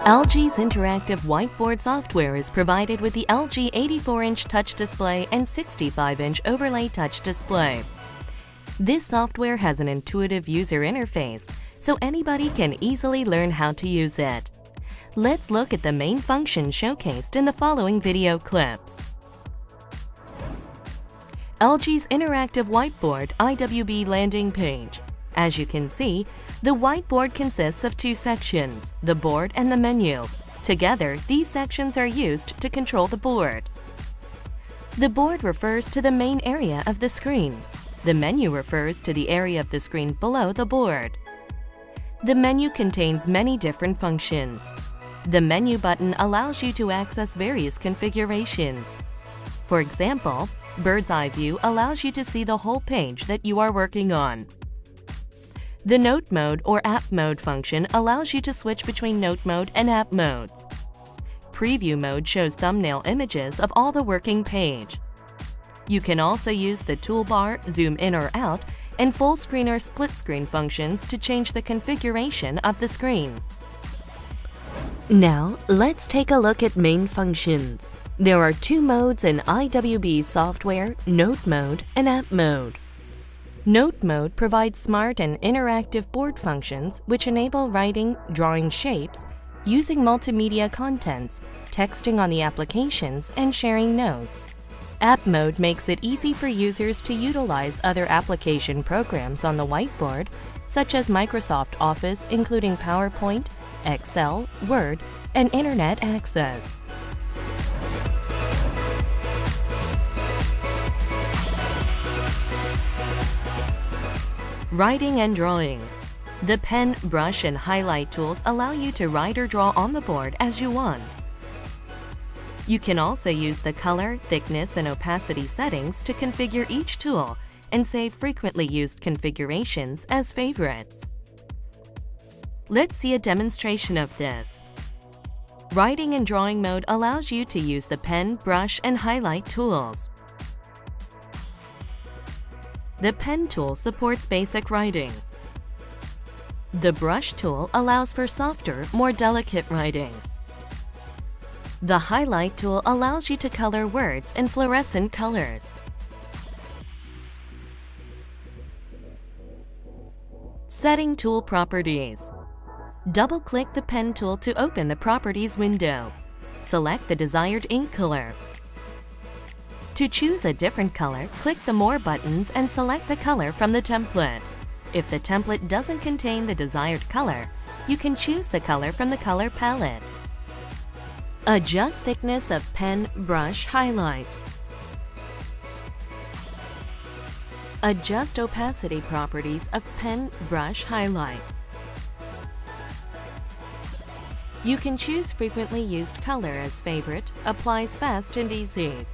LG's interactive whiteboard software is provided with the LG 84-inch touch display and 65-inch overlay touch display. This software has an intuitive user interface, so anybody can easily learn how to use it. Let's look at the main functions showcased in the following video clips. LG's interactive whiteboard IWB landing page. As you can see, the whiteboard consists of two sections, the board and the menu. Together, these sections are used to control the board. The board refers to the main area of the screen. The menu refers to the area of the screen below the board. The menu contains many different functions. The menu button allows you to access various configurations. For example, Bird's Eye View allows you to see the whole page that you are working on. The Note Mode or App Mode function allows you to switch between Note Mode and App Modes. Preview Mode shows thumbnail images of all the working page. You can also use the toolbar, zoom in or out, and full screen or split screen functions to change the configuration of the screen. Now, let's take a look at main functions. There are two modes in IWB software, Note Mode and App Mode. Note Mode provides smart and interactive board functions which enable writing, drawing shapes, using multimedia contents, texting on the applications, and sharing notes. App Mode makes it easy for users to utilize other application programs on the whiteboard, such as Microsoft Office, including PowerPoint, Excel, Word, and Internet access. Writing and drawing. The pen, brush, and highlight tools allow you to write or draw on the board as you want. You can also use the color, thickness, and opacity settings to configure each tool and save frequently used configurations as favorites. Let's see a demonstration of this. Writing and drawing mode allows you to use the pen, brush, and highlight tools. The pen tool supports basic writing. The brush tool allows for softer, more delicate writing. The highlight tool allows you to color words in fluorescent colors. Setting tool properties. Double-click the pen tool to open the Properties window. Select the desired ink color. To choose a different color, click the More buttons and select the color from the template. If the template doesn't contain the desired color, you can choose the color from the color palette. Adjust thickness of pen, brush, highlight. Adjust opacity properties of pen, brush, highlight. You can choose frequently used color as favorite, applies fast and easy.